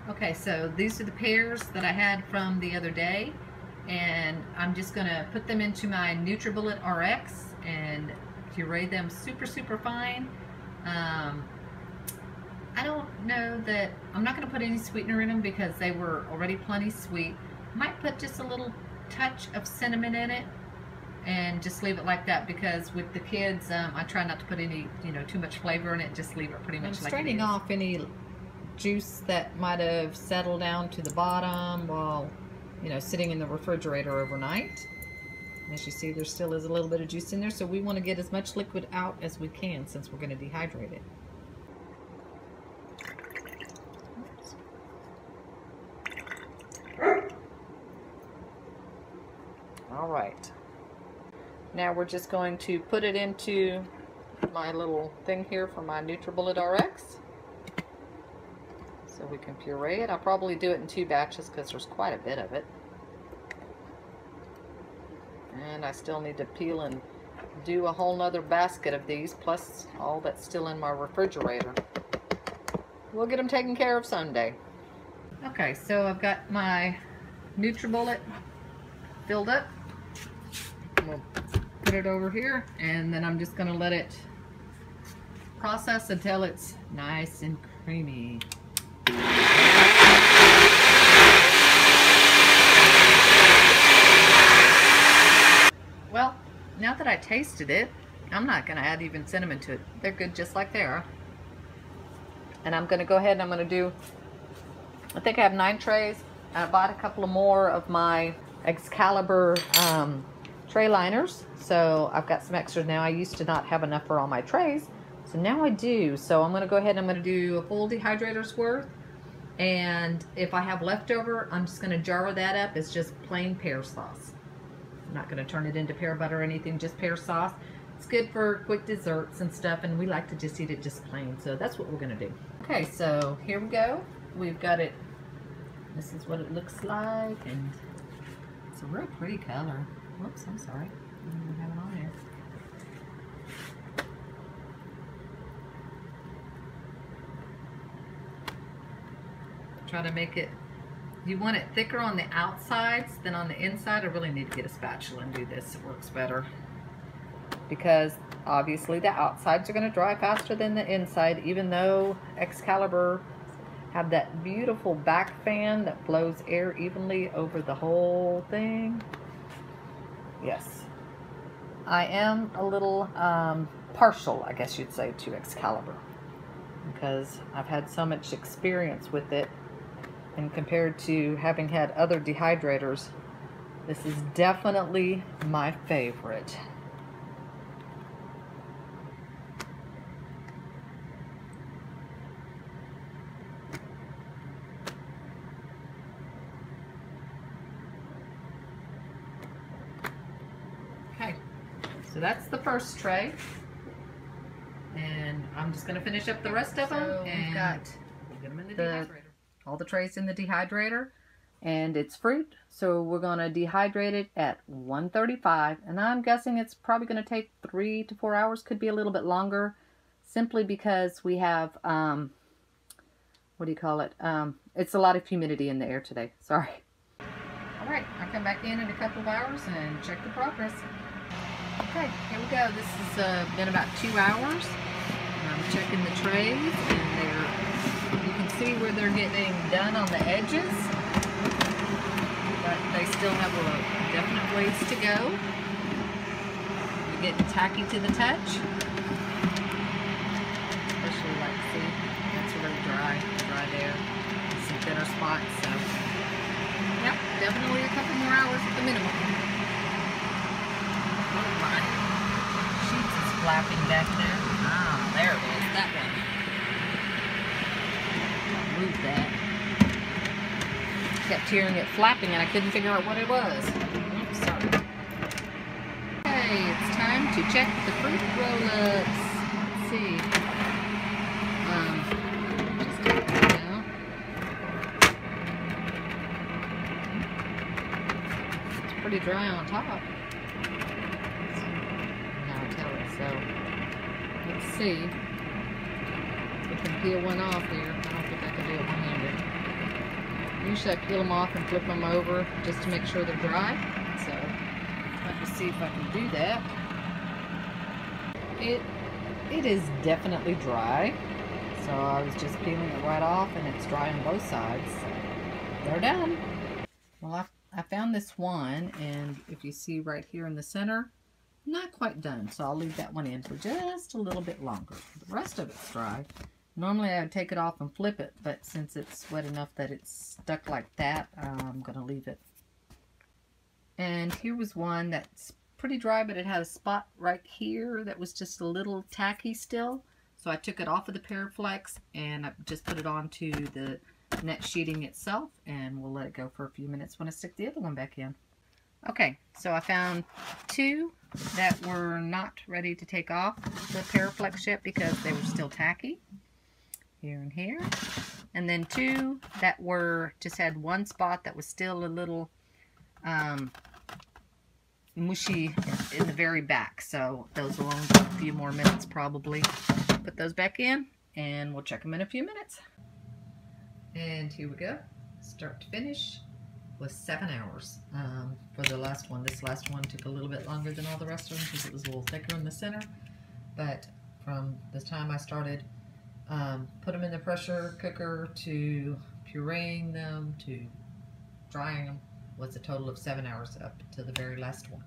Okay, so these are the pears that I had from the other day, and I'm just gonna put them into my NutriBullet RX and puree them super fine. I don't know that I'm not gonna put any sweetener in them because they were already plenty sweet. Might put just a little touch of cinnamon in it and just leave it like that, because with the kids I try not to put any, too much flavor in it. Just leave it pretty much like it is. Straining off any juice that might have settled down to the bottom while sitting in the refrigerator overnight. As you see, there still is a little bit of juice in there, so we want to get as much liquid out as we can since we're going to dehydrate it. All right, now we're just going to put it into my little thing here for my NutriBullet RX so we can puree it. I'll probably do it in 2 batches because there's quite a bit of it. And I still need to peel and do a whole nother basket of these, plus all that's still in my refrigerator. We'll get them taken care of Sunday. Okay, so I've got my NutriBullet filled up. We'll put it over here, and then I'm just going to let it process until it's nice and creamy. Well, now that I tasted it, I'm not going to add even cinnamon to it. They're good just like they are. And I'm going to go ahead and I'm going to do, I think I have 9 trays. I bought a couple of more of my Excalibur tray liners, so I've got some extras now. I used to not have enough for all my trays, so now I do. So I'm going to go ahead and I'm going to do a full dehydrator's worth, and if I have leftover, I'm just going to jar that up. It's just plain pear sauce. I'm not going to turn it into pear butter or anything, just pear sauce. It's good for quick desserts and stuff, and we like to just eat it just plain, so that's what we're going to do. Okay, so here we go. We've got it. This is what it looks like, and it's a real pretty color. Whoops, I'm sorry. I didn't even have it on there. Try to make it, you want it thicker on the outsides than on the inside. I really need to get a spatula and do this. It works better. Because obviously the outsides are going to dry faster than the inside, even though Excalibur have that beautiful back fan that blows air evenly over the whole thing. Yes, I am a little partial, I guess you'd say, to Excalibur, because I've had so much experience with it, and compared to having had other dehydrators, this is definitely my favorite. Okay, so that's the first tray, and I'm just going to finish up the rest of them. So and we've got get them in the dehydrator. All the trays in the dehydrator, and it's fruit, so we're going to dehydrate it at 135, and I'm guessing it's probably going to take 3 to 4 hours, could be a little bit longer, simply because we have what do you call it, it's a lot of humidity in the air today. Sorry. Alright, I'll come back in a couple of hours and check the progress. Okay, here we go. This has been about 2 hours. I'm checking the trays, and you can see where they're getting done on the edges, but they still have a definite ways to go. They're getting tacky to the touch, especially like, see, that's really dry there. Some thinner spots, so yep, definitely a couple more hours at the minimum. Oh my, sheets is flapping back there. Ah, there it is, that one. I'll move that. Kept hearing it flapping and I couldn't figure out what it was. Oops, sorry. Okay, it's time to check the fruit roll-ups. Let's see. Just take that out. It's pretty dry on top. So, let's see. We can peel one off here. I don't think I can do it one-handed. Usually I peel them off and flip them over just to make sure they're dry. So let me see if I can do that. It is definitely dry. So I was just peeling it right off, and it's dry on both sides. So they're done. Well, I found this one, and if you see right here in the center, not quite done. So I'll leave that one in for just a little bit longer. The rest of it's dry. Normally I would take it off and flip it, but since it's wet enough that it's stuck like that, I'm going to leave it. And here was one that's pretty dry, but it had a spot right here that was just a little tacky still. So I took it off of the Pear Flex and I just put it onto the net sheeting itself, and we'll let it go for a few minutes when I stick the other one back in. Okay, so I found two that were not ready to take off the Pear Flex yet because they were still tacky. Here and here. And then two that were just had one spot that was still a little mushy in the very back. So those will only take a few more minutes probably. Put those back in and we'll check them in a few minutes. And here we go. Start to finish was 7 hours for the last one. This last one took a little bit longer than all the rest of them because it was a little thicker in the center. But from the time I started put them in the pressure cooker to pureeing them to drying them was a total of 7 hours up to the very last one.